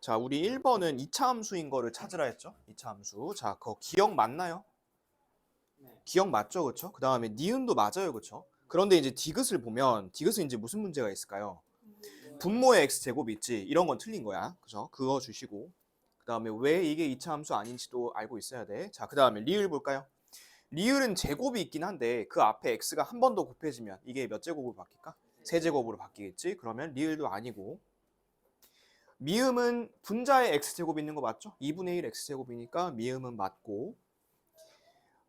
자, 우리 1번은 2차 함수인 거를 찾으라 했죠? 2차 함수. 자, 그거 기억 맞나요? 기억 맞죠, 그렇죠? 그 다음에 니은도 맞아요, 그렇죠? 그런데 이제 디귿을 보면 디귿은 이제 무슨 문제가 있을까요? 분모의 x 제곱이 있지. 이런 건 틀린 거야, 그죠? 그거 주시고. 그 다음에 왜 이게 2차 함수 아닌지도 알고 있어야 돼. 자, 그 다음에 리을 볼까요? 리을은 제곱이 있긴 한데 그 앞에 x가 한 번 더 곱해지면 이게 몇 제곱으로 바뀔까? 세제곱으로 바뀌겠지? 그러면 리을도 아니고. 미음은 분자에 x제곱 있는 거 맞죠? 2분의 1 x제곱이니까 미음은 맞고,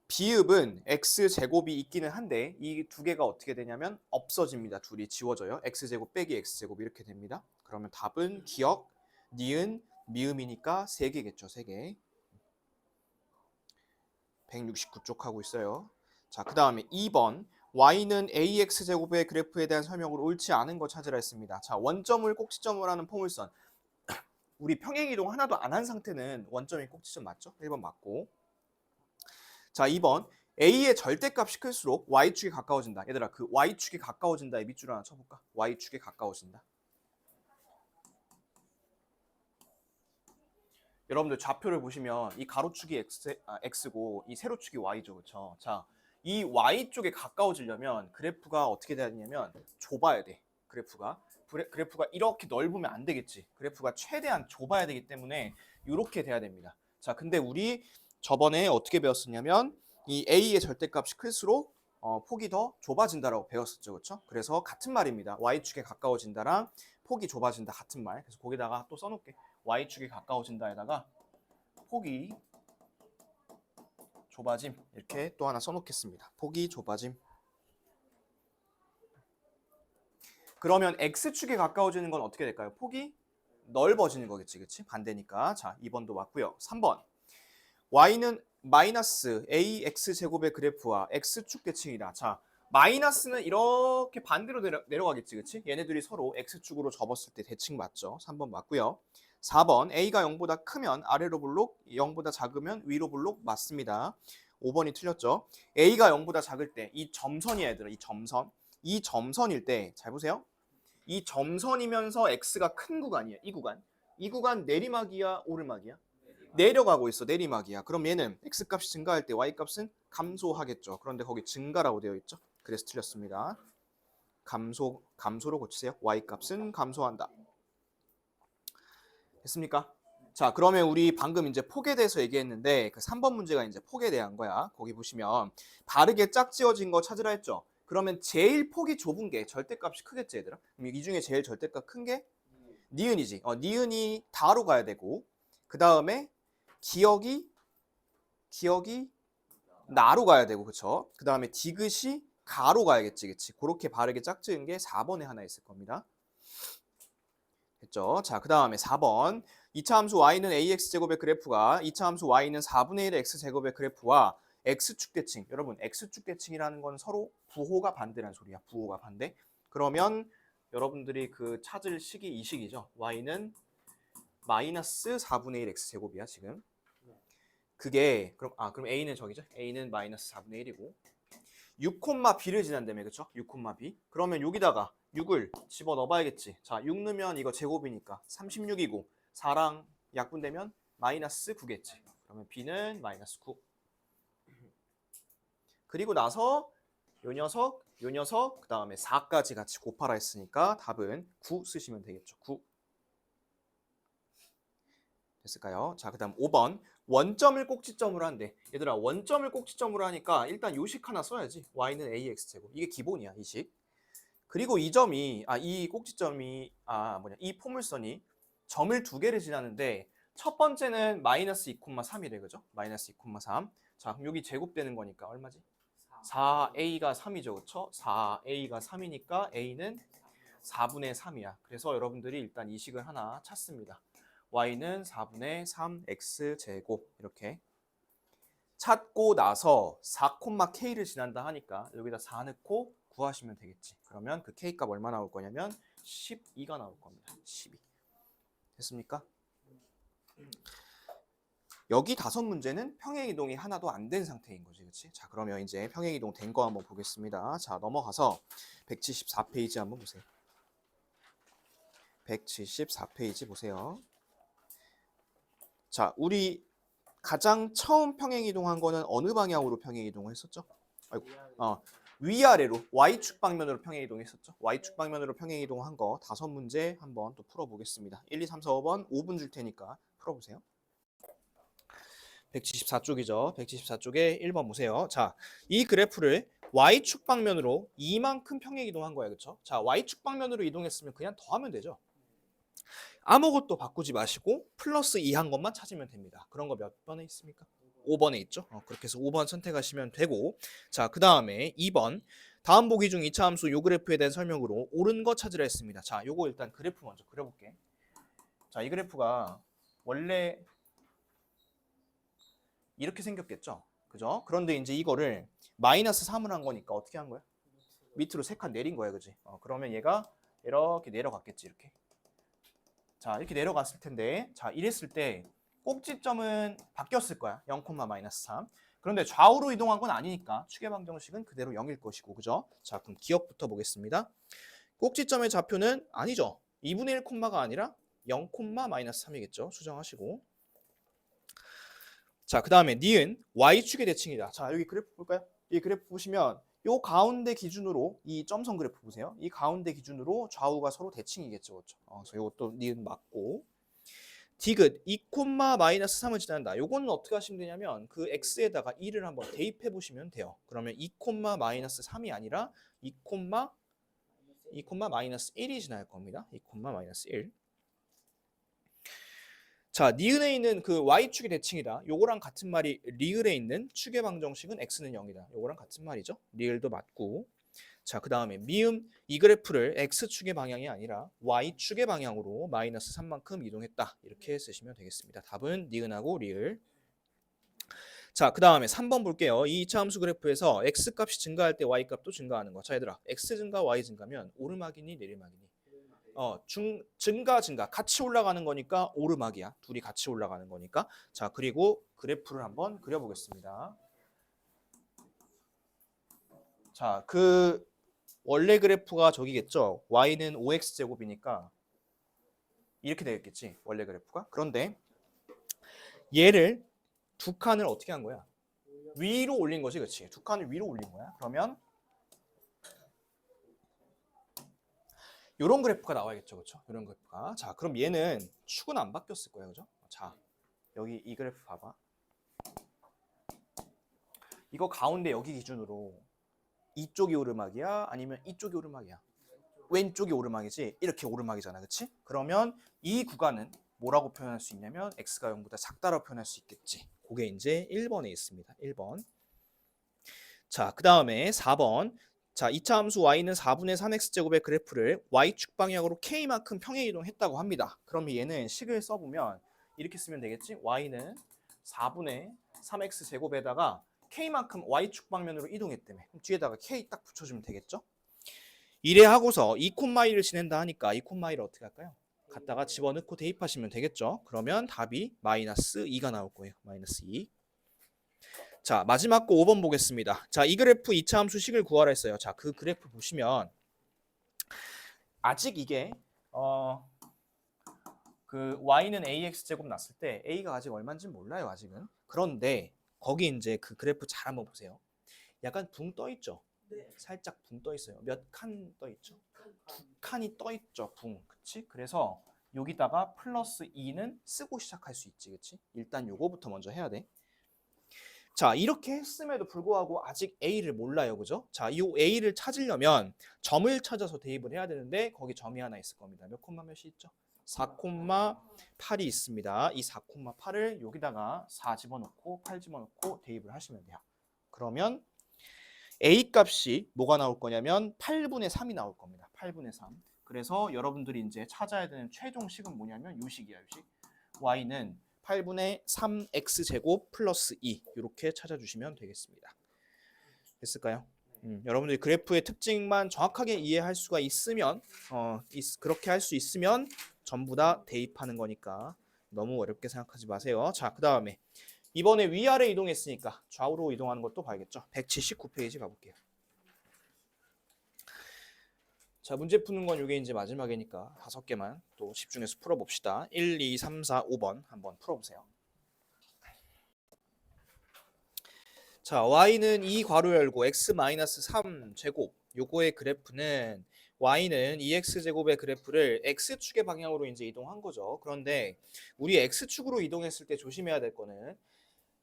비읍은 x제곱이 있기는 한데 이 두 개가 어떻게 되냐면 없어집니다. 둘이 지워져요. x제곱 빼기 x제곱 이렇게 됩니다. 그러면 답은 기억, 니은, 미음이니까 3개겠죠. 3개. 169쪽 하고 있어요. 자, 그 다음에 2번. y는 ax제곱의 그래프에 대한 설명으로 옳지 않은 거 찾으라 했습니다. 자, 원점을 꼭지점으로 하는 포물선. 우리 평행이동 하나도 안 한 상태는 원점이 꼭지점 맞죠? 1번 맞고. 자, 2번. a의 절대값이 클수록 y축이 가까워진다. 얘들아, 그 y축이 가까워진다의 밑줄 하나 쳐볼까? y축이 가까워진다. 여러분들 좌표를 보시면 이 가로축이 x고 이 세로축이 y죠. 그렇죠? 자, 이 y쪽에 가까워지려면 그래프가 어떻게 돼야 되냐면 좁아야 돼. 그래프가 이렇게 넓으면 안 되겠지. 그래프가 최대한 좁아야 되기 때문에 이렇게 돼야 됩니다. 자, 근데 우리 저번에 어떻게 배웠었냐면 이 a의 절대값이 클수록 폭이 더 좁아진다라고 배웠었죠. 그렇죠? 그래서 같은 말입니다. y축에 가까워진다랑 폭이 좁아진다 같은 말. 그래서 거기다가 또 써놓을게. y축이 가까워진다에다가 폭이 좁아짐 이렇게 또 하나 써놓겠습니다. 폭이 좁아짐. 그러면 x축에 가까워지는 건 어떻게 될까요? 폭이 넓어지는 거겠지, 그치? 반대니까. 자, 2번도 맞고요. 3번. y는 마이너스 ax제곱의 그래프와 x축 대칭이다. 자, 마이너스는 이렇게 반대로 내려가겠지, 그치? 얘네들이 서로 x축으로 접었을 때 대칭 맞죠? 3번 맞고요. 4번 a가 0보다 크면 아래로 볼록, 0보다 작으면 위로 볼록 맞습니다. 5번이 틀렸죠? a가 0보다 작을 때 이 점선이야, 얘들아. 이 점선일 때 잘 보세요. 이 점선이면서 x가 큰 구간이야. 이 구간 내리막이야, 오르막이야? 내려가고 있어. 내리막이야. 그럼 얘는 x값이 증가할 때 y값은 감소하겠죠. 그런데 거기 증가라고 되어 있죠. 그래서 틀렸습니다. 감소로 고치세요. y값은 감소한다. 됐습니까? 자, 그러면 우리 방금 이제 폭에 대해서 얘기했는데 그 3번 문제가 이제 폭에 대한 거야. 거기 보시면 바르게 짝지어진 거 찾으라 했죠. 그러면 제일 폭이 좁은 게 절대값이 크겠지, 얘들아? 그럼 이 중에 제일 절대값 큰 게 니은이지. 니은이 다로 가야 되고, 그 다음에 기억이 나로 가야 되고, 그쵸? 그 다음에 디귿이 가로 가야겠지, 그치? 그렇게 바르게 짝지은 게 4번에 하나 있을 겁니다. 됐죠? 자, 그 다음에 4번. 2차 함수 y는 ax제곱의 그래프가 2차 함수 y는 4분의 1 x제곱의 그래프와 x축 대칭. 여러분, x축 대칭이라는 건 서로 부호가 반대라는 소리야. 부호가 반대. 그러면 여러분들이 그 찾을 식이 이 식이죠. y는 마이너스 4분의 1 x제곱이야, 지금. 그게 그럼 a는 저기죠. a는 마이너스 4분의 1이고 6,b를 지난다며, 그쵸? 6,b. 그러면 여기다가 6을 집어 넣어봐야겠지. 자, 6 넣으면 이거 제곱이니까 36이고 4랑 약분되면 마이너스 9겠지. 그러면 b는 마이너스 9. 그리고 나서 요 녀석, 그 다음에 4까지 같이 곱하라 했으니까 답은 9 쓰시면 되겠죠. 9. 됐을까요? 자, 그 다음 5번. 원점을 꼭지점으로 한대. 얘들아, 원점을 꼭지점으로 하니까 일단 요식 하나 써야지. y는 ax제곱. 이게 기본이야, 이 식. 그리고 이 점이, 이 꼭지점이, 이 포물선이 점을 두 개를 지나는데 첫 번째는 마이너스 2,3이래, 그죠? 마이너스 2,3. 자, 그럼 여기 제곱되는 거니까 얼마지? 4a가 3이죠, 그쵸? 4a가 3이니까 a는 4분의 3이야. 그래서 여러분들이 일단 이 식을 하나 찾습니다. y는 4분의 3 x제곱 이렇게 찾고 나서 4,k를 지난다 하니까 여기다 4 넣고 구하시면 되겠지. 그러면 그 k 값 얼마 나올 거냐면 12가 나올 겁니다. 12. 됐습니까? 여기 5문제는 평행이동이 하나도 안 된 상태인 거지, 그렇지? 자, 그러면 이제 평행이동 된 거 한번 보겠습니다. 자, 넘어가서 174페이지 한번 보세요. 174페이지 보세요. 자, 우리 가장 처음 평행 이동한 거는 어느 방향으로 평행 이동을 했었죠? 아이고. 위아래로 Y축 방면으로 평행 이동했었죠. Y축 방면으로 평행 이동한 거 5문제 한번 또 풀어보겠습니다. 1, 2, 3, 4, 5번 5분 줄 테니까 풀어보세요. 174쪽이죠. 174쪽에 1번 보세요. 자, 이 그래프를 Y축 방면으로 이만큼 평행 이동한 거예요. 그렇죠? 자, Y축 방면으로 이동했으면 그냥 더하면 되죠. 아무것도 바꾸지 마시고 플러스 2 한 것만 찾으면 됩니다. 그런 거 몇 번에 있습니까? 5번에 있죠. 그렇게 해서 5번 선택하시면 되고, 자, 그 다음에 2번 다음 보기 중 이차 함수 요 그래프에 대한 설명으로 옳은 거 찾으라 했습니다. 자, 요거 일단 그래프 먼저 그려볼게. 자, 이 그래프가 원래 이렇게 생겼겠죠. 그죠? 그런데 이제 이거를 마이너스 3을 한 거니까 어떻게 한 거야? 밑으로 3칸 내린 거야, 그지? 그러면 얘가 이렇게 내려갔겠지, 이렇게. 자, 이렇게 내려갔을 텐데, 자, 이랬을 때 꼭지점은 바뀌었을 거야. 0, 마이너스 3. 그런데 좌우로 이동한 건 아니니까 축의 방정식은 그대로 0일 것이고, 그죠? 자, 그럼 기억부터 보겠습니다. 꼭지점의 좌표는 아니죠. 2분의 1 콤마가 아니라 0, 마이너스 3이겠죠. 수정하시고. 자, 그 다음에 니은 Y축의 대칭이다. 자, 여기 그래프 볼까요? 이 그래프 보시면 요 가운데 기준으로 이 점선 그래프 보세요. 이 가운데 기준으로 좌우가 서로 대칭이겠죠. 그렇죠? 그래서 요것도 니은 맞고. 디귿 2, 마이너스 3을 지난다. 요거는 어떻게 하시면 되냐면 그 x에다가 2를 한번 대입해 보시면 돼요. 그러면 2, 마이너스 3이 아니라 2, 마이너스 1이 지날 겁니다. 2, 마이너스 1. 자, 니은에 있는 그 y축의 대칭이다. 요거랑 같은 말이 리을에 있는 축의 방정식은 x는 0이다. 요거랑 같은 말이죠. 리을도 맞고. 자, 그 다음에 미음 이 그래프를 x축의 방향이 아니라 y축의 방향으로 마이너스 3만큼 이동했다. 이렇게 쓰시면 되겠습니다. 답은 니은하고 리을. 자, 그 다음에 3번 볼게요. 이 2차 함수 그래프에서 x값이 증가할 때 y값도 증가하는 거. 자, 얘들아, x 증가, y 증가면 오르막이니 내리막이니? 증가 같이 올라가는 거니까 오르막이야. 둘이 같이 올라가는 거니까. 자, 그리고 그래프를 한번 그려보겠습니다. 자, 그 원래 그래프가 저기겠죠. y는 5x 제곱이니까 이렇게 되겠지. 원래 그래프가. 그런데 얘를 두 칸을 어떻게 한 거야? 위로 올린 거지, 그렇지? 두 칸을 위로 올린 거야. 그러면 이런 그래프가 나와야겠죠, 그렇죠? 이런 그래프가. 자, 그럼 얘는 축은 안 바뀌었을 거예요, 그죠? 자, 여기 이 그래프 봐봐. 이거 가운데 여기 기준으로 이쪽이 오르막이야? 아니면 이쪽이 오르막이야? 왼쪽이 오르막이지? 이렇게 오르막이잖아, 그렇지? 그러면 이 구간은 뭐라고 표현할 수 있냐면 x가 0보다 작다라고 표현할 수 있겠지. 그게 이제 1번에 있습니다. 1번. 자, 그 다음에 4번. 자, 2차 함수 y는 4분의 3x제곱의 그래프를 y축 방향으로 k만큼 평행 이동했다고 합니다. 그러면 얘는 식을 써보면 이렇게 쓰면 되겠지? y는 4분의 3x제곱에다가 k만큼 y축 방면으로 이동했다며. 그럼 뒤에다가 k 딱 붙여주면 되겠죠? 이래 하고서 2콤마이를 지낸다 하니까 2콤마이를 어떻게 할까요? 갖다가 집어넣고 대입하시면 되겠죠? 그러면 답이 마이너스 2가 나올 거예요. 마이너스 2. 자, 마지막 거 5번 보겠습니다. 자, 이 그래프 2차 함수 식을 구하라 했어요. 자, 그 그래프 보시면 아직 이게 그 y는 ax 제곱 났을 때 a가 아직 얼마인지 몰라요, 아직은. 그런데 거기 이제 그 그래프 잘 한번 보세요. 약간 붕 떠 있죠? 네. 살짝 붕 떠 있어요. 몇 칸 떠 있죠? 두 칸이 떠 있죠, 붕. 그치? 그래서 여기다가 플러스 2는 쓰고 시작할 수 있지, 그치? 일단 요거부터 먼저 해야 돼. 자, 이렇게 했음에도 불구하고 아직 A를 몰라요, 그죠? 자, 이 A를 찾으려면 점을 찾아서 대입을 해야 되는데 거기 점이 하나 있을 겁니다. 몇 콤마 몇이 있죠? 4,8이 있습니다. 이 4,8을 여기다가 4 집어넣고 8 집어넣고 대입을 하시면 돼요. 그러면 A 값이 뭐가 나올 거냐면 8분의 3이 나올 겁니다. 8분의 3. 그래서 여러분들이 이제 찾아야 되는 최종식은 뭐냐면 요식이야, 요식. y는 8분의 3x제곱 플러스 2 이렇게 찾아주시면 되겠습니다. 됐을까요? 여러분들이 그래프의 특징만 정확하게 이해할 수가 있으면 그렇게 할 수 있으면 전부 다 대입하는 거니까 너무 어렵게 생각하지 마세요. 자, 그 다음에 이번에 위아래 이동했으니까 좌우로 이동하는 것도 봐야겠죠. 179페이지 가볼게요. 자, 문제 푸는 건 이게 이제 마지막이니까 5개만 또 집중해서 풀어봅시다. 1, 2, 3, 4, 5번 한번 풀어보세요. 자, y는 2 괄호 열고 x-3 제곱. 요거의 그래프는 y는 2x 제곱의 그래프를 x축의 방향으로 이제 이동한 거죠. 그런데 우리 x축으로 이동했을 때 조심해야 될 거는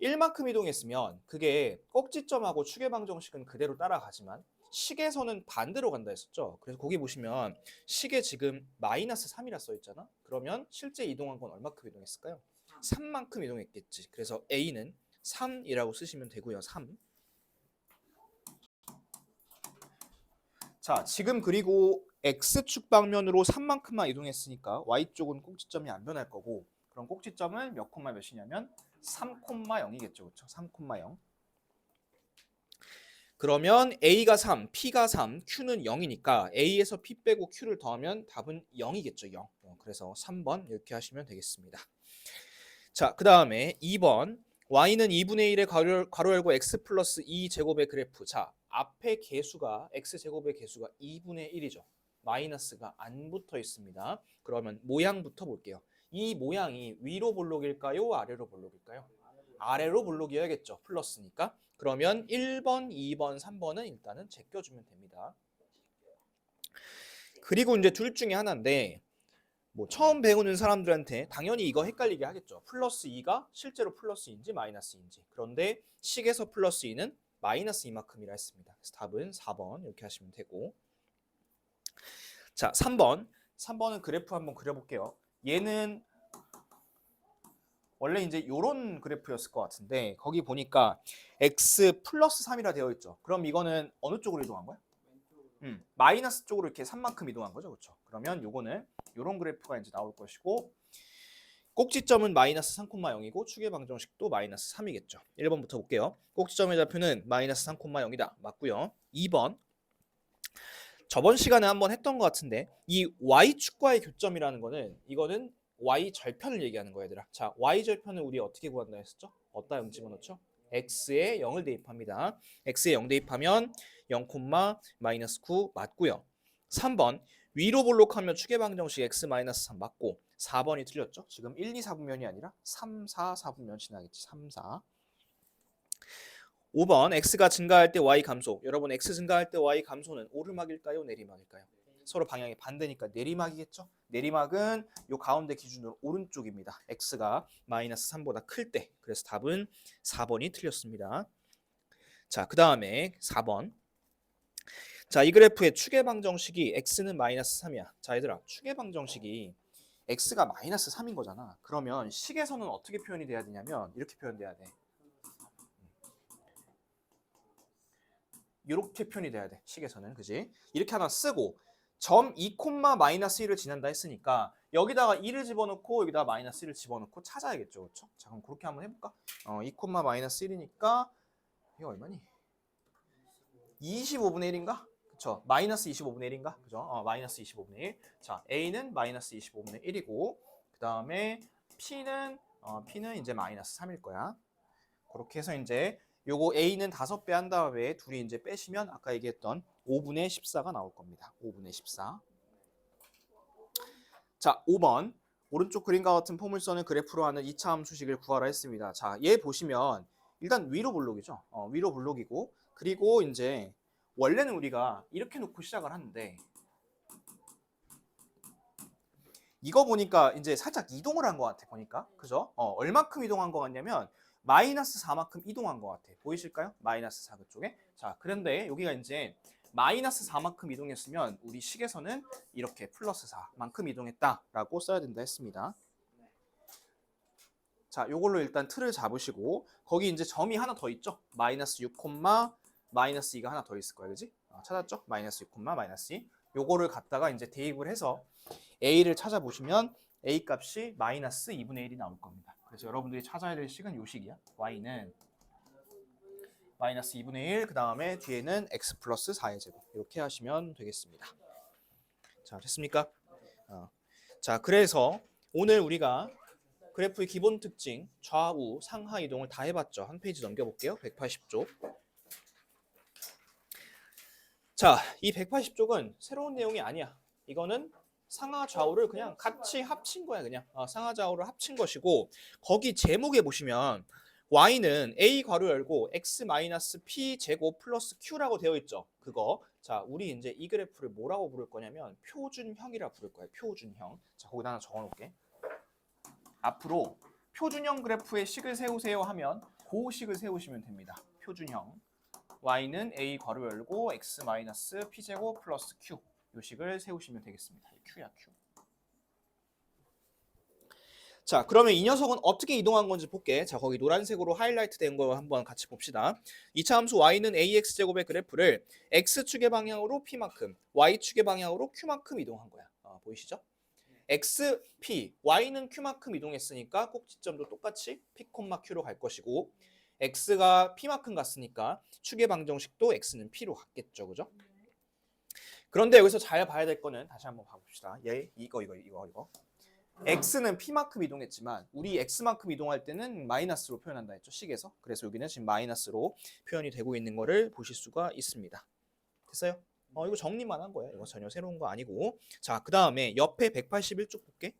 1만큼 이동했으면 그게 꼭지점하고 축의 방정식은 그대로 따라가지만 식에서는 반대로 간다 했었죠. 그래서 거기 보시면 식에 지금 -3이라 써 있잖아. 그러면 실제 이동한 건 얼마큼 이동했을까요? 3만큼 이동했겠지. 그래서 a는 3이라고 쓰시면 되고요. 3. 자, 지금 그리고 x축 방면으로 3만큼만 이동했으니까 y쪽은 꼭지점이 안 변할 거고, 그럼 꼭지점은 몇 콤마 몇이냐면 3,0이겠죠. 그렇죠? 3,0. 그러면 a가 3, p가 3, q는 0이니까 a에서 p 빼고 q를 더하면 답은 0이겠죠. 0. 그래서 3번 이렇게 하시면 되겠습니다. 자, 그 다음에 2번 y는 2분의 1의 괄호 열고 x 플러스 2 제곱의 그래프. 자, 앞에 개수가 x 제곱의 개수가 2분의 1이죠. 마이너스가 안 붙어 있습니다. 그러면 모양부터 볼게요. 이 모양이 위로 볼록일까요? 아래로 볼록일까요? 아래로 볼록이어야겠죠. 플러스니까. 그러면 1번, 2번, 3번은 일단은 제껴주면 됩니다. 그리고 이제 둘 중에 하나인데 뭐 처음 배우는 사람들한테 당연히 이거 헷갈리게 하겠죠. 플러스 2가 실제로 플러스 2인지 마이너스 2인지. 그런데 식에서 플러스 2는 마이너스 이만큼이라 했습니다. 그래서 답은 4번 이렇게 하시면 되고. 자, 3번. 3번은 그래프 한번 그려볼게요. 얘는 원래 이제 요런 그래프였을 것 같은데 거기 보니까 x 플러스 3이라 되어 있죠. 그럼 이거는 어느 쪽으로 이동한 거야? 마이너스 쪽으로 이렇게 3만큼 이동한 거죠. 그렇죠? 그러면 요거는 요런 그래프가 이제 나올 것이고 꼭지점은 마이너스 3,0이고 축의 방정식도 마이너스 3이겠죠. 1번부터 볼게요. 꼭지점의 좌표는 마이너스 3,0이다. 맞고요. 2번. 저번 시간에 한번 했던 것 같은데 이 y축과의 교점이라는 거는 이거는 y절편을 얘기하는 거야, 얘들아. 자, y절편을 우리 어떻게 구한다 했었죠? 어디다 0 집어넣죠? x에 0을 대입합니다. x에 0 대입하면 0, 마이너스 9 맞고요. 3번 위로 볼록하면 축의 방정식 x-3 맞고 4번이 틀렸죠? 지금 1, 2, 4분면이 아니라 3, 4, 4분면 지나겠지. 3, 4. 5번 x가 증가할 때 y 감소. 여러분 x 증가할 때 y 감소는 오르막일까요? 내리막일까요? 서로 방향이 반대니까 내리막이겠죠? 내리막은 요 가운데 기준으로 오른쪽입니다. x가 마이너스 3보다 클 때. 그래서 답은 4번이 틀렸습니다. 자, 그 다음에 4번. 자, 이 그래프의 축의 방정식이 x는 마이너스 3이야. 자, 얘들아, 축의 방정식이 x가 마이너스 3인 거잖아. 그러면 식에서는 어떻게 표현이 돼야 되냐면 이렇게 표현돼야 돼. 이렇게 표현이 돼야 돼. 식에서는. 그지? 이렇게 하나 쓰고 점 2, 마이너스 1을 지난다 했으니까 여기다가 2를 집어넣고 여기다가 마이너스 1을 집어넣고 찾아야겠죠. 그렇죠? 자, 그럼 그렇게 한번 해볼까? 2, 마이너스 1이니까 이게 얼마니? 25분의 1인가? 그쵸? 마이너스 25분의 1인가? 그죠? 마이너스 25분의 1. 자, A는 마이너스 25분의 1이고 그 다음에 P는 이제 마이너스 3일 거야. 그렇게 해서 이제 요거 A는 5배 한 다음에 둘이 이제 빼시면 아까 얘기했던 5분의 14가 나올 겁니다. 5분의 14. 자, 5번. 오른쪽 그림과 같은 포물선을 그래프로 하는 2차 함수식을 구하라 했습니다. 자, 얘 보시면 일단 위로 볼록이죠. 위로 볼록이고 그리고 이제 원래는 우리가 이렇게 놓고 시작을 하는데 이거 보니까 이제 살짝 이동을 한 것 같아 보니까. 그죠? 얼마큼 이동한 것 같냐면 마이너스 4만큼 이동한 것 같아. 보이실까요? 마이너스 4 그쪽에. 자, 그런데 여기가 이제 마이너스 4만큼 이동했으면 우리 식에서는 이렇게 플러스 4만큼 이동했다라고 써야 된다 했습니다. 자, 요걸로 일단 틀을 잡으시고 거기 이제 점이 하나 더 있죠? 마이너스 6, 마이너스 2가 하나 더 있을 거예요. 그지? 찾았죠? 마이너스 6, 마이너스 2. 요거를 갖다가 이제 대입을 해서 A를 찾아보시면 A 값이 마이너스 2분의 1이 나올 겁니다. 그래서 여러분들이 찾아야 될 식은 요 식이야. Y는 마이너스 2분의 1, 그 다음에 뒤에는 X 플러스 4의 제곱. 이렇게 하시면 되겠습니다. 자, 됐습니까? 자, 그래서 오늘 우리가 그래프의 기본 특징, 좌우, 상하 이동을 다 해봤죠. 한 페이지 넘겨볼게요. 180쪽. 자, 이 180쪽은 새로운 내용이 아니야. 이거는 상하 좌우를 그냥 같이 합친 거야. 그냥 상하 좌우를 합친 것이고 거기 제목에 보시면 y는 a 괄호 열고 x 마이너스 p 제곱 플러스 q라고 되어 있죠. 그거. 자, 우리 이제 이 그래프를 뭐라고 부를 거냐면 표준형이라 부를 거예요. 표준형. 자, 거기다 하나 적어 놓을게. 앞으로 표준형 그래프의 식을 세우세요 하면 그 식을 세우시면 됩니다. 표준형. y는 a 괄호 열고 x 마이너스 p 제곱 플러스 q. 요 식을 세우시면 되겠습니다. q야, q. 자, 그러면 이 녀석은 어떻게 이동한 건지 볼게. 자, 거기 노란색으로 하이라이트 된 거 한번 같이 봅시다. 2차 함수 y는 ax제곱의 그래프를 x축의 방향으로 p만큼, y축의 방향으로 q만큼 이동한 거야. 보이시죠? x, p, y는 q만큼 이동했으니까 꼭지점도 똑같이 p, q로 갈 것이고 x가 p만큼 갔으니까 축의 방정식도 x는 p로 갔겠죠. 그죠? 그런데 여기서 잘 봐야 될 거는 다시 한번 봐봅시다. 이거. x는 p만큼 이동했지만 우리 x만큼 이동할 때는 마이너스로 표현한다 했죠. 식에서. 그래서 여기는 지금 마이너스로 표현이 되고 있는 거를 보실 수가 있습니다. 됐어요? 이거 정리만 한 거예요. 이거 전혀 새로운 거 아니고. 자, 그 다음에 옆에 181쪽 볼게.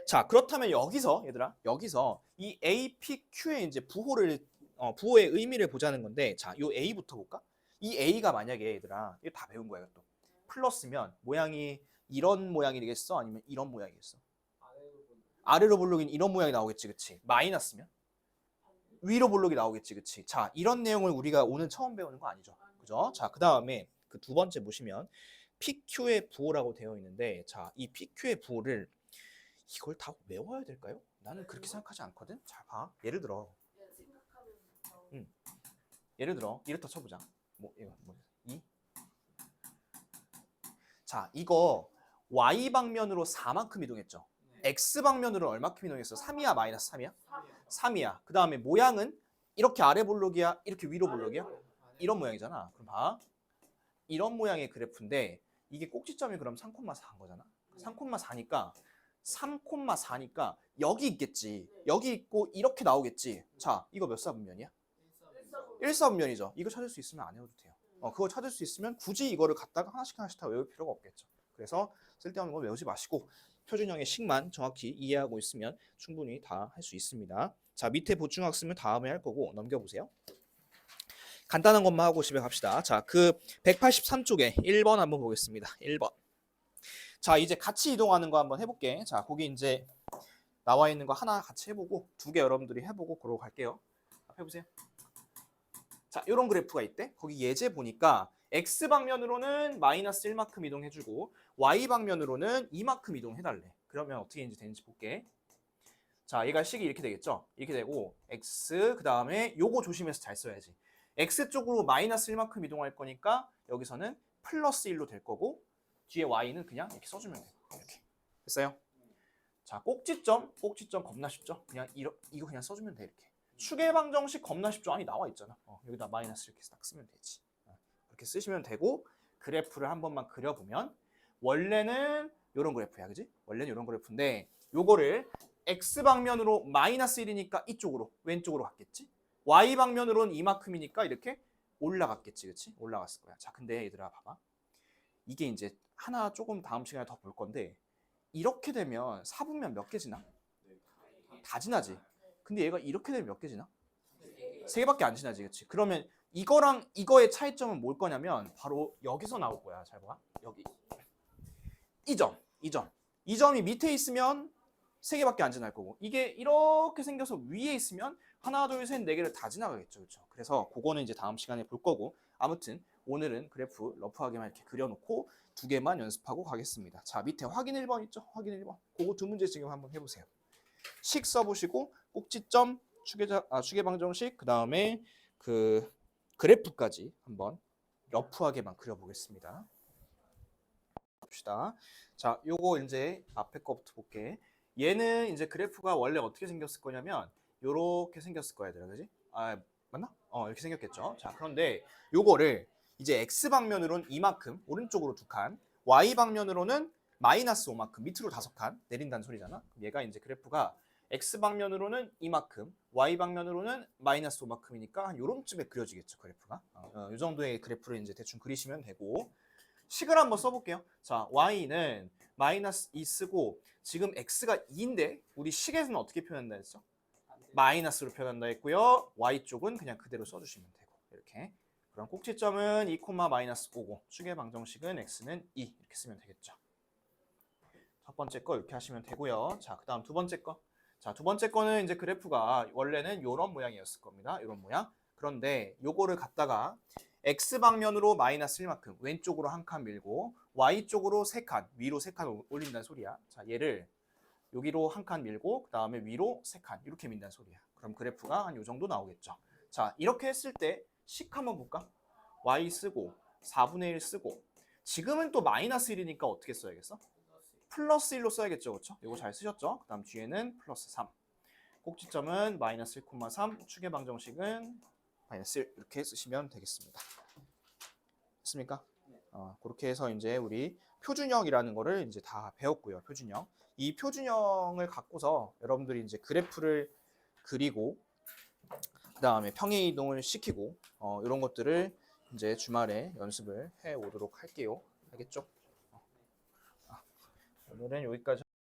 자, 그렇다면 여기서 얘들아, 여기서 이 APQ의 이제 부호의 의미를 보자는 건데, 자, 요 A부터 볼까? 이 A가 만약에 얘들아, 이거 다 배운 거야, 또. 플러스면 모양이 이런 모양이 되겠어? 아니면 이런 모양이겠어? 아래로 볼록인 이런 모양이 나오겠지, 그치? 마이너스면 위로 볼록이 나오겠지, 그치? 자, 이런 내용을 우리가 오늘 처음 배우는 거 아니죠? 그죠? 자, 그 다음에 그 두 번째 보시면 PQ의 부호라고 되어 있는데, 자, 이 PQ의 부호를 이걸 다 외워야 될까요? 나는 그렇게 생각하지 않거든. 잘 봐. 예를 들어, 이렇다 쳐보자. 자, 이거 y 방면으로 4만큼 이동했죠. x 방면으로 얼마큼 이동했어? 3이야, 마이너스 3이야? 3이야. 그 다음에 모양은 이렇게 아래 볼록이야, 이렇게 위로 볼록이야? 이런 모양이잖아. 그럼 봐. 이런 모양의 그래프인데 이게 꼭지점이 그럼 3,4인 거잖아. 3,4니까 3,4니까 여기 있겠지. 여기 있고 이렇게 나오겠지. 자, 이거 몇 사분면이야? 1사분면이죠. 이거 찾을 수 있으면 안 해도 돼요. 그거 찾을 수 있으면 굳이 이거를 갖다가 하나씩 다 외울 필요가 없겠죠. 그래서 쓸데없는 거 외우지 마시고 표준형의 식만 정확히 이해하고 있으면 충분히 다 할 수 있습니다. 자, 밑에 보충학습은 다음에 할 거고 넘겨보세요. 간단한 것만 하고 집에 갑시다. 자, 그 183쪽에 1번 한번 보겠습니다. 1번. 자, 이제 같이 이동하는 거 한번 해볼게. 자, 거기 이제 나와 있는 거 하나 같이 해보고 두 개 여러분들이 해보고 그러고 갈게요. 해보세요. 자, 이런 그래프가 있대. 거기 예제 보니까 x 방면으로는 마이너스 1만큼 이동해주고 y 방면으로는 2만큼 이동해달래. 그러면 어떻게 되는지 볼게. 자, 얘가 식이 이렇게 되겠죠. 이렇게 되고 x 그 다음에 요거 조심해서 잘 써야지. x 쪽으로 마이너스 1만큼 이동할 거니까 여기서는 플러스 1로 될 거고 뒤에 y는 그냥 이렇게 써주면 돼요. 이렇게. 됐어요? 자, 꼭지점 겁나 쉽죠? 그냥 이거 그냥 써주면 돼, 이렇게. 축의 방정식 겁나 쉽죠? 아니, 나와 있잖아. 여기다 마이너스 이렇게 딱 쓰면 되지. 이렇게 쓰시면 되고 그래프를 한 번만 그려보면 원래는 이런 그래프야, 그지? 원래는 이런 그래프인데 요거를 x 방면으로 마이너스 1이니까 이쪽으로 왼쪽으로 갔겠지? y 방면으로는 이만큼이니까 이렇게 올라갔겠지, 그치? 올라갔을 거야. 자, 근데 얘들아 봐봐. 이게 이제 하나 조금 다음 시간에 더 볼 건데 이렇게 되면 4분면 몇 개 지나? 다 지나지. 근데 얘가 이렇게 되면 몇 개 지나? 3개밖에 안 지나지, 그치? 그러면 이거랑 이거의 차이점은 뭘 거냐면 바로 여기서 나올 거야. 잘 봐. 여기. 이 점이 밑에 있으면 3개밖에 안 지날 거고 이게 이렇게 생겨서 위에 있으면 하나, 둘, 셋, 4개를 다 지나가겠죠. 그렇죠? 그래서 그거는 이제 다음 시간에 볼 거고 아무튼 오늘은 그래프 러프하게만 이렇게 그려놓고 2개만 연습하고 가겠습니다. 자, 밑에 확인 1번 있죠? 확인 1번. 그거 2문제 지금 한번 해보세요. 식 써보시고 꼭지점, 축의 방정식, 그 다음에 그 그래프까지 한번 러프하게만 그려보겠습니다. 봅시다. 자, 요거 이제 앞에 거부터 볼게. 얘는 이제 그래프가 원래 어떻게 생겼을 거냐면 요렇게 생겼을 거야, 얘들아, 그지? 맞나? 이렇게 생겼겠죠. 자, 그런데 요거를 이제 x 방면으로는 이만큼 오른쪽으로 2칸, y 방면으로는 마이너스 5만큼 밑으로 5칸 내린다는 소리잖아. 얘가 이제 그래프가 x 방면으로는 이만큼, y 방면으로는 마이너스 5만큼이니까 한 요런 쯤에 그려지겠죠, 그래프가. 요 정도의 그래프를 이제 대충 그리시면 되고 식을 한번 써볼게요. 자, y는 마이너스 2 쓰고 지금 x가 2인데 우리 식에서는 어떻게 표현한다 했죠? 마이너스로 표현한다 했고요. y쪽은 그냥 그대로 써주시면 되고 이렇게. 그럼 꼭지점은 2, 마이너스 5고 축의 방정식은 x는 2 이렇게 쓰면 되겠죠. 첫 번째 거 이렇게 하시면 되고요. 자, 그 다음 두 번째 거. 자, 두 번째 거는 이제 그래프가 원래는 이런 모양이었을 겁니다. 이런 모양. 그런데 요거를 갖다가 x방면으로 마이너스 1만큼 왼쪽으로 한 칸 밀고 y쪽으로 3칸, 위로 3칸 올린다는 소리야. 자, 얘를 여기로 한 칸 밀고 그 다음에 위로 3칸 이렇게 민다는 소리야. 그럼 그래프가 한 요 정도 나오겠죠. 자, 이렇게 했을 때 식 한번 볼까? y 쓰고 4분의 1 쓰고 지금은 또 마이너스 1이니까 어떻게 써야겠어? 플러스 1로 써야겠죠. 그렇죠? 이거 잘 쓰셨죠? 그 다음 뒤에는 플러스 3. 꼭지점은 마이너스 1,3, 축의 방정식은 마이너스 1 이렇게 쓰시면 되겠습니다. 됐습니까? 그렇게 해서 이제 우리 표준형이라는 거를 이제 다 배웠고요. 표준형. 이 표준형을 갖고서 여러분들이 이제 그래프를 그리고 그 다음에 평행 이동을 시키고 이런 것들을 이제 주말에 연습을 해 오도록 할게요. 알겠죠? 오늘은 여기까지.